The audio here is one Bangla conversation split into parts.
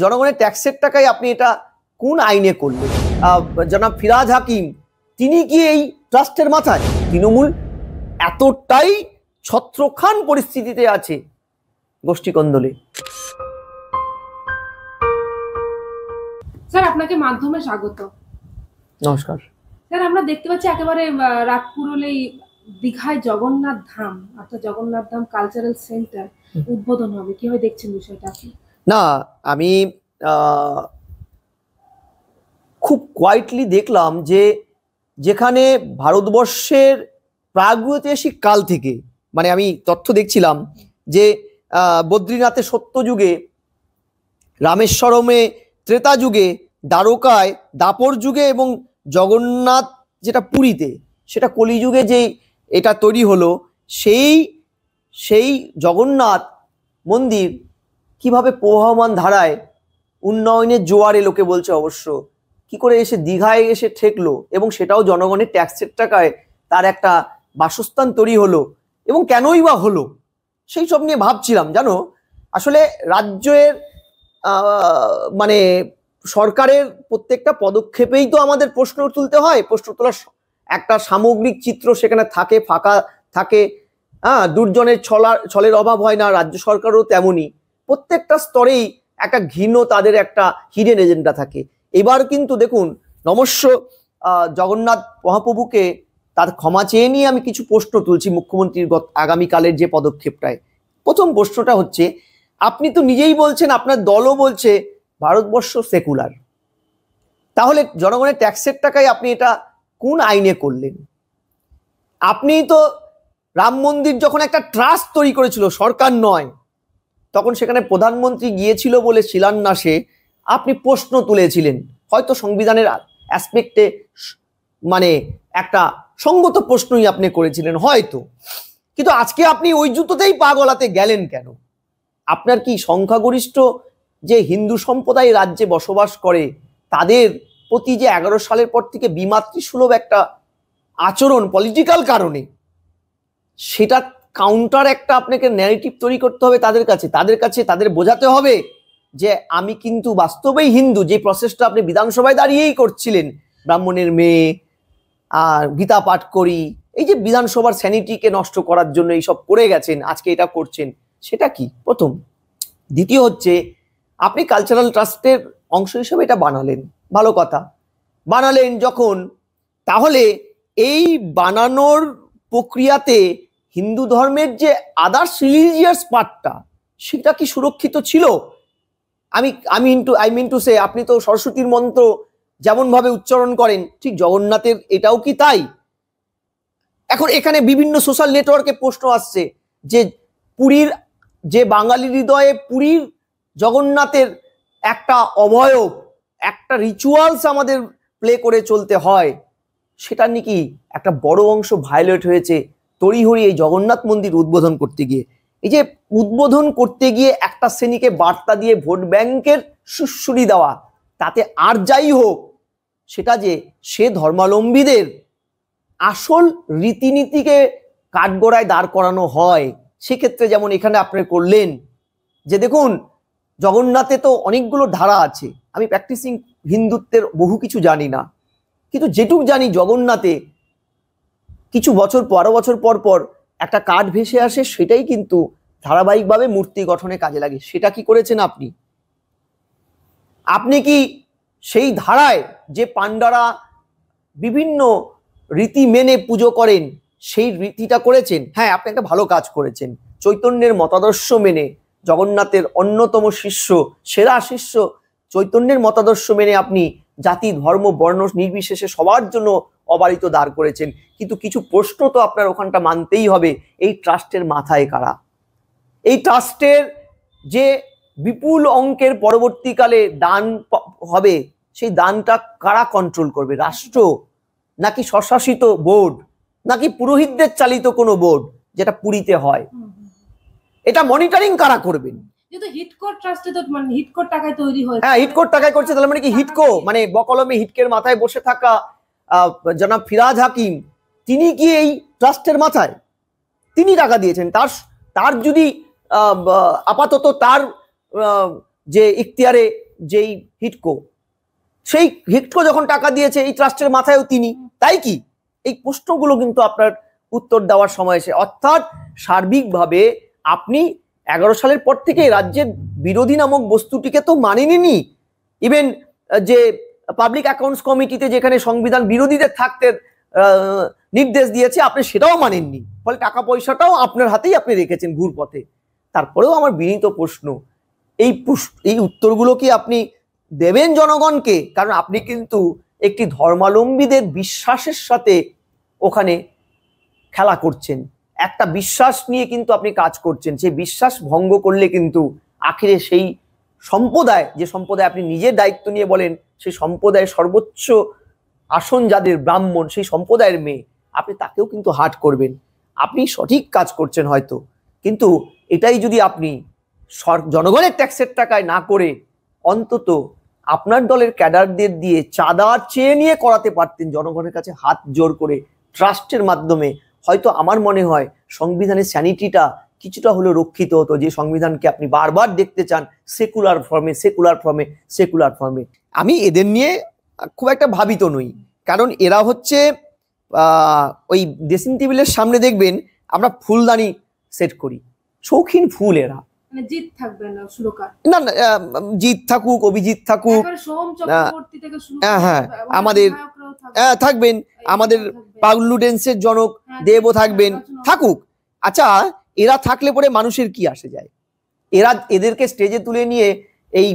জনগণের ট্যাক্সের টাকায় আপনি এটা কোন আইনে করলেন? জনাব ফিরাজ হাকিম তিনি কি এই ট্রাস্টের মাথায়? তৃণমূল এতটাই ছত্রখান পরিস্থিতিতে আছে গোষ্ঠীকন্দলে। স্যার আপনাকে মাধ্যমে স্বাগত। নমস্কার স্যার, আমরা দেখতে পাচ্ছি একেবারে রাত পুরোলেই দীঘায় জগন্নাথ ধাম অর্থাৎ জগন্নাথ ধাম কালচারাল সেন্টার উদ্বোধন হবে, কিভাবে দেখছেন বিষয়টা আপনি? না, আমি খুব কোয়াইটলি দেখলাম যে যেখানে ভারতবর্ষের প্রাগৈতিহাসিক কাল থেকে, মানে আমি তথ্য দেখছিলাম যে বদ্রীনাথে সত্যযুগে, রামেশ্বরমে ত্রেতা যুগে, দ্বারকায় দাপর যুগে এবং জগন্নাথ যেটা পুরীতে সেটা কলিযুগে যে এটা তৈরি হলো, সেই জগন্নাথ মন্দির কিভাবে প্রবাহমান ধারায় উন্নয়নের জোয়ারে লোকে বলছে অবশ্য কি করে এসে দীঘায় এসে ঠেকলো, এবং সেটাও জনগণের ট্যাক্সের টাকায় তার একটা বাসস্থান তৈরি হলো, এবং কেনই বা হলো সেই সব নিয়ে ভাবছিলাম। জানো, আসলে রাজ্যের মানে সরকারের প্রত্যেকটা পদক্ষেপেই তো আমাদের প্রশ্ন তুলতে হয়। প্রশ্ন তোলার একটা সামগ্রিক চিত্র সেখানে থাকে, ফাঁকা থাকে। দুর্জনের ছলের অভাব হয় না, রাজ্য সরকারও তেমনই। প্রত্যেকটা স্তরেই একটা ঘৃণ তাদের একটা হিডেন এজেন্ডা থাকে। এবার কিন্তু দেখুন, নমস্য জগন্নাথ মহাপ্রভুকে তার ক্ষমা চেয়ে নিয়ে আমি কিছু প্রশ্ন তুলছি মুখ্যমন্ত্রীর আগামীকালের যে পদক্ষেপটায়। প্রথম প্রশ্নটা হচ্ছে, আপনি তো নিজেই বলছেন, আপনার দলও বলছে ভারতবর্ষ সেকুলার, তাহলে জনগণের ট্যাক্সের টাকায় আপনি এটা কোন আইনে করলেন? আপনি তো রাম মন্দির যখন একটা ট্রাস্ট তৈরি করেছিল, সরকার নয়, তখন সেখানে প্রধানমন্ত্রী গিয়েছিল বলে শিলান্যাসে আপনি প্রশ্ন তুলেছিলেন, হয়তো সংবিধানের অ্যাসপেক্টে মানে একটা সঙ্গত প্রশ্নই আপনি করেছিলেন হয়তো, কিন্তু আজকে আপনি ওই জুতোতেই পা গলাতে গেলেন কেন? আপনার কি সংখ্যাগরিষ্ঠ যে হিন্দু সম্প্রদায় রাজ্যে বসবাস করে তাদের প্রতি যে 11 সালের পর থেকে বিমাতৃসুলভ একটা আচরণ পলিটিক্যাল কারণে, সেটা কাউন্টার একটা আপনাকে ন্যারেটিভ তৈরি করতে হবে তাদের কাছে তাদের বোঝাতে হবে যে আমি কিন্তু বাস্তবেই হিন্দু। যে প্রসেসটা আপনি বিধানসভায় দাঁড়িয়েই করছিলেন, ব্রাহ্মণের মেয়ে আর গীতা পাঠ করি, এই যে বিধানসভার স্যানিটিকে নষ্ট করার জন্য এইসব করে গেছেন, আজকে এটা করছেন, সেটা কি? প্রথম। দ্বিতীয় হচ্ছে, আপনি কালচারাল ট্রাস্টের অংশ হিসেবে এটা বানালেন, ভালো কথা, বানালেন যখন, তাহলে এই বানানোর প্রক্রিয়াতে হিন্দু ধর্মের যে আদার্স রিলিজিয়াস পার্টটা, সেটা কি সুরক্ষিত ছিল? আই মিন টু সে, আপনি তো সরস্বতীর মন্ত্র যেমন ভাবে উচ্চারণ করেন, ঠিক জগন্নাথের এটাও কি তাই? এখন এখানে বিভিন্ন সোশ্যাল নেটওয়ার্কে প্রশ্ন আসছে যে পুরীর, যে বাঙালি হৃদয়ে পুরীর জগন্নাথের একটা অবয়ব, একটা রিচুয়ালস আমাদের প্লে করে চলতে হয়, সেটা নাকি একটা বড় অংশ ভায়োলেট হয়েছে তড়িহড়ি এই জগন্নাথ মন্দির উদ্বোধন করতে গিয়ে। এই যে উদ্বোধন করতে গিয়ে একটা শ্রেণীকে বার্তা দিয়ে ভোট ব্যাংকের সুশ্রুতি দেওয়া, তাতে আর যাই হোক, সেটা যে সে ধর্মাবলম্বীদের আসল রীতিনীতিকে কাঠগড়ায় দাঁড় করানো হয়, সেক্ষেত্রে যেমন এখানে আপনি করলেন যে দেখুন, জগন্নাথে তো অনেকগুলো ধারা আছে। আমি প্র্যাকটিসিং হিন্দুত্বের বহু কিছু জানি না, কিন্তু যেটুক জানি জগন্নাথে কিছু বছর 12 বছর পর পর একটা কাঠ ভেসে আসে, সেটাই কিন্তু ধারাবাহিকভাবে মূর্তি গঠনে কাজে লাগে। সেটা কি করেছেন আপনি? আপনি কি সেই ধারায় যে পাণ্ডারা বিভিন্ন রীতি মেনে পুজো করেন সেই রীতিটা করেছেন? হ্যাঁ, আপনি একটা ভালো কাজ করেছেন। চৈতন্যের মতাদর্শ মেনে, জগন্নাথের অন্যতম শিষ্য, সেরা শিষ্য চৈতন্যের মতাদর্শ মেনে আপনি জাতি ধর্ম বর্ণ নির্বিশেষে সবার জন্য অবারিত দাঁড় করেছেন। কিন্তু কিছু প্রশ্ন তো আপনার ওখানটা মানতেই হবে। এই ট্রাস্টের মাথায় কারা? এই ট্রাস্টের যে বিপুল অঙ্কের পরবর্তীকালে দান হবে, সেই দানটা কারা কন্ট্রোল করবে? রাষ্ট্র, নাকি স্বশাসিত বোর্ড, নাকি পুরোহিতদের চালিত কোনো বোর্ড যেটা পুরীতে হয়? এটা মনিটরিং কারা করবেন? যেহেতু হিটকো ট্রাস্টে তো মানে হিটকোর টাকায় তৈরি হয়েছে। হ্যাঁ, হিটকোর টাকায় করছে, তাহলে মানে কি হিটকো মানে বকলমে হিটকের মাথায় বসে থাকা জনাব ফিরাজ হাকিম তিনি কি এই ট্রাস্টের মাথায়? তিনি টাকা দিয়েছেন, তার যদি আপাতত তার যে ইখতিয়ারে যেই হিটকো, সেই হিটকো যখন টাকা দিয়েছে এই ট্রাস্টের মাথায়ও তিনি, তাই কি? এই প্রশ্নগুলো কিন্তু আপনার উত্তর দেওয়ার সময় এসে, অর্থাৎ সার্বিকভাবে আপনি 11 সালের পর থেকে রাজ্যের বিরোধী নামক বস্তুটিকে তো মানেননি। ইভেন যে পাবলিক অ্যাকাউন্টস কমিটিতে যেখানে সংবিধান বিরোধীদের থাকতে নির্দেশ দিয়েছে, আপনি সেটাও মানেননি, ফলে টাকা পয়সাটাও আপনার হাতেই আপনি রেখেছেন ঘুরপথে। তারপরেও আমার বিনীত প্রশ্ন, এই উত্তরগুলো কি আপনি দেবেন জনগণকে? কারণ আপনি কিন্তু একটি ধর্মাবলম্বীদের বিশ্বাসের সাথে ওখানে খেলা করছেন, একটা বিশ্বাস নিয়ে কিন্তু আপনি কাজ করছেন। সেই বিশ্বাস ভঙ্গ করলে কিন্তু আখিরে সেই সম্প্রদায়, যে সম্প্রদায় আপনি নিজের দায়িত্ব নিয়ে বলেন, সেই সম্প্রদায়ের সর্বোচ্চ আসন যাদের ব্রাহ্মণ, সেই সম্প্রদায়ের মেয়ে, আপনি তাকেও কিন্তু হার্ট করবেন। আপনি সঠিক কাজ করছেন হয়তো, কিন্তু এটাই যদি আপনি জনগণের ট্যাক্সের টাকায় না করে অন্তত আপনার দলের ক্যাডারদের দিয়ে চাঁদা চেয়ে নিয়ে করাতে পারতেন জনগণের কাছে হাত জোর করে, ট্রাস্টের মাধ্যমে, হয়তো আমার মনে হয় সংবিধানের স্যানিটিটা কিছুটা হলেও রক্ষিত হতো। যে সংবিধানকে আপনি বারবার দেখতে চান সেকুলার ফর্মে, সেকুলার ফর্মে, সেকুলার ফর্মে। আমি এদের নিয়ে খুব একটা ভাবিত নই, কারণ এরা হচ্ছে ওই ড্রেসিং টেবিলের সামনে দেখবেন আমরা ফুলদানি সেট করি, শৌখিন ফুল এরা। মানে জিত থাকবে না সুরকার, না না, জিত থাকুক, অভিজিৎ থাকুক, একেবারে সোহম চক্রবর্তী থেকে শুরু করে হ্যাঁ আমাদের নায়করাও থাকবে, থাকবেন, আমাদের থাকবে। পাগলু ড্যান্সের জনক দেবও থাকবেন, থাকুক। আচ্ছা, এরা থাকলে পরে মানুষের কি আসে যায়? এদেরকে স্টেজে তুলে নিয়ে এই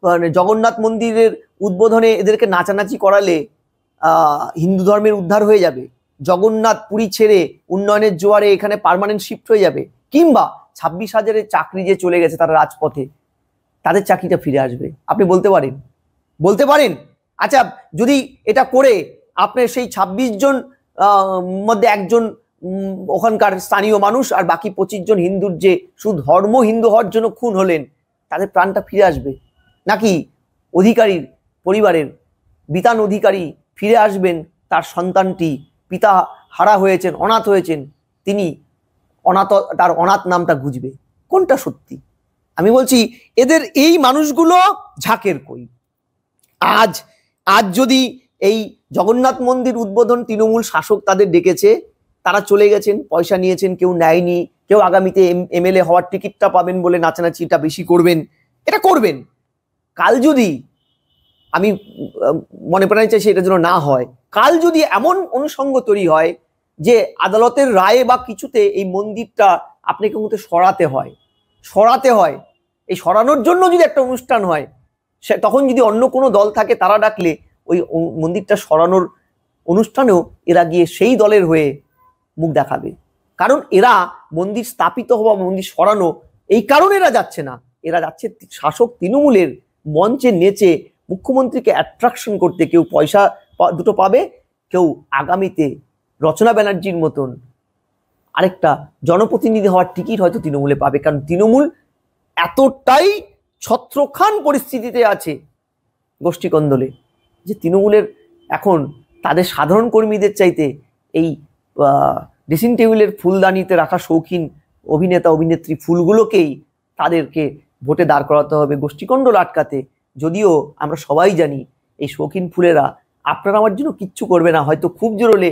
মানে জগন্নাথ মন্দিরের উদ্বোধনে এদেরকে নাচানাচি করালে হিন্দু ধর্মের উদ্ধার হয়ে যাবে? জগন্নাথ পুরী ছেড়ে উন্নয়নের জোয়ারে এখানে পার্মানেন্ট শিফট হয়ে যাবে? কিংবা 26,000-এর চাকরি যে চলে গেছে তারা রাজপথে, তাদের চাকরিটা ফিরে আসবে? আপনি বলতে পারেন? আচ্ছা, যদি এটা করে আপনার সেই 26 জন মধ্যে একজন ওখানকার স্থানীয় মানুষ আর বাকি 25 জন হিন্দুর যে শুধু ধর্ম হিন্দু হওয়ার জন্য খুন হলেন, তাদের প্রাণটা ফিরে আসবে? নাকি অধিকারীর পরিবারের বিতান অধিকারী ফিরে আসবেন, তার সন্তানটি পিতা হারা হয়েছেন, অনাথ হয়েছেন, তিনি তার অনাথ নামটা গুজবে? কোনটা সত্যি? আমি বলছি এদের এই মানুষগুলো ঝাঁকের কই। আজ যদি এই জগন্নাথ মন্দির উদ্বোধন তৃণমূল শাসক তাদের ডেকেছে, তারা চলে গেছেন, পয়সা নিয়েছেন, কেউ নেয়নি, কেউ আগামীতে এমএলএ হওয়ার টিকিটটা পাবেন বলে নাচানাচিটা বেশি করবেন, এটা করবেন। কাল যদি, আমি মনে প্রাণে চাই সেটা যেন না হয়, কাল যদি এমন অনুষঙ্গ তৈরি হয় যে আদালতের রায়ে বা কিছুতে এই মন্দিরটা আপনাকে মতো সরাতে হয়, এই সরানোর জন্য যদি একটা অনুষ্ঠান হয়, তখন যদি অন্য কোনো দল থাকে তারা ডাকলে ওই মন্দিরটা সরানোর অনুষ্ঠানেও এরা গিয়ে সেই দলের হয়ে মুখ দেখাবে। কারণ এরা মন্দির স্থাপিত হওয়া, মন্দির সরানো, এই কারণে এরা যাচ্ছে না, এরা যাচ্ছে শাসক তৃণমূলের মঞ্চে নেচে মুখ্যমন্ত্রীকে অ্যাট্রাকশন করতে। কেউ পয়সা দুটো পাবে, কেউ আগামীতে রচনা ব্যানার্জির মতন আরেকটা জনপ্রতিনিধি হওয়ার টিকিট হয়তো তৃণমূলে পাবে। কারণ তৃণমূল এতটাই ছত্রখান পরিস্থিতিতে আছে গোষ্ঠীকন্দলে, যে তৃণমূলের এখন তাদের সাধারণ কর্মীদের চাইতে এই ড্রেসিং টেবিলের ফুলদানিতে রাখা শৌখিন অভিনেতা অভিনেত্রী ফুলগুলোকেই তাদেরকে ভোটে দাঁড় করাতে হবে গোষ্ঠীকন্দল আটকাতে। যদিও আমরা সবাই জানি এই শৌখিন ফুলেরা আপনার আমার জন্য কিচ্ছু করবে না, হয়তো খুব জোর হলে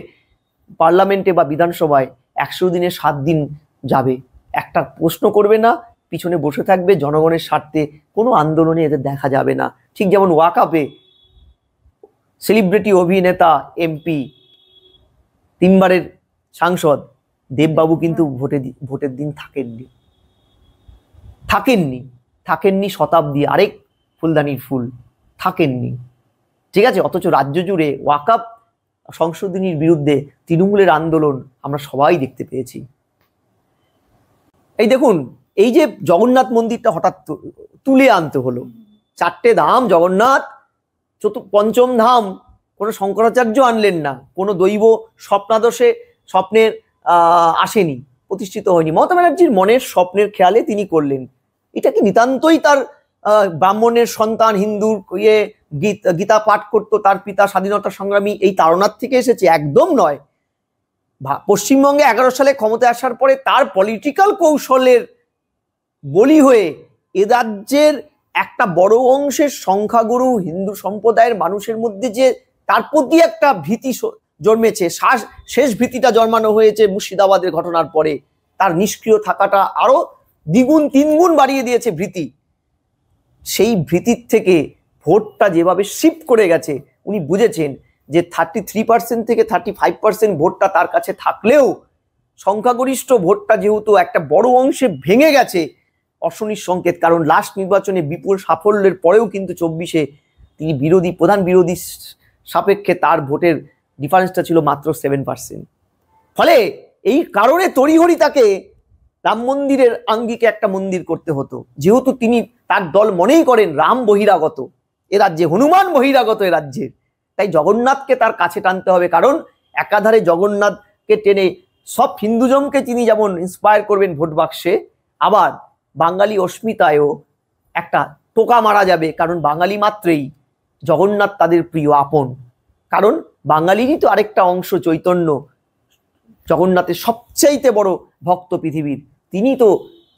পার্লামেন্টে বা বিধানসভায় 100 দিনে 7 দিন যাবে, একটা প্রশ্ন করবে না, পিছনে বসে থাকবে। জনগণের স্বার্থে কোনো আন্দোলনে এদের দেখা যাবে না। ঠিক যেমন ওয়াকাপে সেলিব্রিটি অভিনেতা এমপি 3 বারের সাংসদ দেববাবু কিন্তু ভোটের দিন থাকেননি শতাব্দী আরেক ফুলদানির ফুল থাকেননি, ঠিক আছে? অথচ রাজ্য জুড়ে ওয়াকাপ সংশোধনীর বিরুদ্ধে তৃণমূলের আন্দোলন আমরা সবাই দেখতে পেয়েছি। এই দেখুন, এই যে জগন্নাথ মন্দিরটা হঠাৎ তুলে আনতে হলো, 4টে ধাম জগন্নাথ, পঞ্চম ধাম কোনো শঙ্করাচার্য আনলেন না, কোনো দৈব স্বপ্নের আসেনি, প্রতিষ্ঠিত হয়নি, মমতা ব্যানার্জির মনের স্বপ্নের খেয়ালে তিনি করলেন। এটা কি নিতান্তই তার ব্রাহ্মণের সন্তান, হিন্দুর গীতা পাঠ করতো, তার পিতা স্বাধীনতা সংগ্রামী, এই তাড়নার থেকে এসেছে? একদম নয়। পশ্চিমবঙ্গে 11 সালে ক্ষমতায় আসার পরে তার পলিটিক্যাল কৌশলের বলি হয়ে এ রাজ্যের একটা বড় অংশের সংখ্যাগুরু হিন্দু সম্প্রদায়ের মানুষের মধ্যে যে তার প্রতি একটা ভীতি জন্মেছে, শেষ ভীতিটা জন্মানো হয়েছে মুর্শিদাবাদের ঘটনার পরে, তার নিষ্ক্রিয় থাকাটা আরো দ্বিগুণ তিনগুণ বাড়িয়ে দিয়েছে ভীতি। সেই ভীতির থেকে ভোটটা যেভাবে শিফট করে গেছে, উনি বুঝেছেন যে 33% থেকে 35% ভোটটা তার কাছে থাকলেও সংখ্যাগরিষ্ঠ ভোটটা যেহেতু একটা বড় অংশে ভেঙে গেছে, অশনির সংকেত। কারণ লাস্ট নির্বাচনে বিপুল সাফল্যের পরেও কিন্তু 24-এ তিনি প্রধান বিরোধী সাপেক্ষে তার ভোটের ডিফারেন্সটা ছিল মাত্র 7%। ফলে এই কারণে তড়িঘড়ি তাকে রাম মন্দিরের আঙ্গিকে একটা মন্দির করতে হতো, যেহেতু তিনি তার দল মনেই করেন রাম বহিরাগত এ রাজ্যে, হনুমান বহিরাগত এ রাজ্যের। তাই জগন্নাথকে তার কাছে টানতে হবে, কারণ একাধারে জগন্নাথকে টেনে সব হিন্দুজমকে তিনি যেমন ইন্সপায়ার করবেন ভোট বাক্সে, আবার বাঙালি অস্মিতায়ও একটা টোকা মারা যাবে, কারণ বাঙালি মাত্রেই জগন্নাথ তাদের প্রিয় আপন। কারণ বাঙালিরই তো আরেকটা অংশ চৈতন্য জগন্নাথের সবচাইতে বড় ভক্ত পৃথিবীর, তিনি তো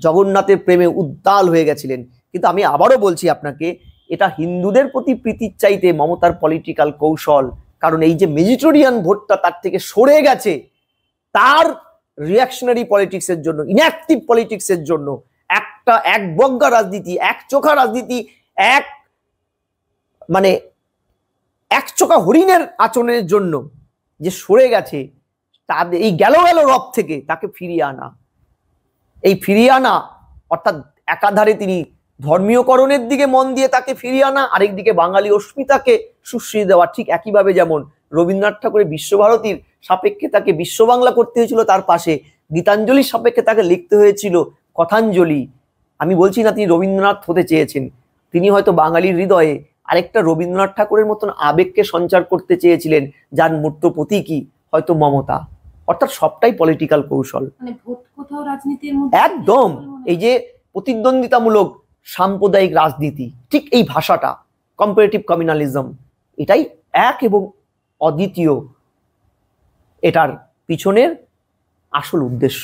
জগন্নাথের প্রেমে উদ্দাল হয়ে গেছিলেন। কিন্তু আমি আবারও বলছি আপনাকে, এটা হিন্দুদের প্রতি প্রীতির চাইতে মমতার পলিটিক্যাল কৌশল। কারণ এই যে মেজিটোরিয়ান ভোটটা তার থেকে সরে গেছে, তার রিয়াকশনারি পলিটিক্সের জন্য, ইনঅ্যাক্টিভ পলিটিক্সের জন্য, একটা একবজ্ঞা রাজনীতি, একচোখা রাজনীতি, একচোখা হরিণের আচরণের জন্য যে সরে গেছে, তাদের এই গেল রব থেকে তাকে ফিরিয়ে আনা, এই ফিরিয়ে আনা অর্থাৎ একাধারে তিনি ধর্মীয়করণের দিকে মন দিয়ে তাকে ফিরিয়ে আনা, আরেকদিকে বাঙালি অস্মিতাকে সুশ্রী দেওয়া। ঠিক একইভাবে যেমন রবীন্দ্রনাথ ঠাকুরের বিশ্বভারতীর সাপেক্ষে তাকে বিশ্ব বাংলা করতে হয়েছিল, তার পাশে গীতাঞ্জলির সাপেক্ষে তাকে লিখতে হয়েছিল কথাঞ্জলি। আমি বলছি না তিনি রবীন্দ্রনাথ হতে চেয়েছেন, তিনি হয়তো বাঙালির হৃদয়ে আরেকটা রবীন্দ্রনাথ ঠাকুরের মতন আবেগকে সঞ্চার করতে চেয়েছিলেন, যার মূর্ত প্রতীকী হয়তো মমতা। অর্থাৎ সবটাই পলিটিক্যাল কৌশল, মানে ভোট কোথাও রাজনীতির মধ্যে একদম। এই যে প্রতিদ্বন্দ্বিতামূলক সাম্প্রদায়িক রাজনীতি, ঠিক এই ভাষাটা কম্পারেটিভ কমিউনালিজম, এটাই এক এবং অদ্বিতীয় এটার পিছনের আসল উদ্দেশ্য।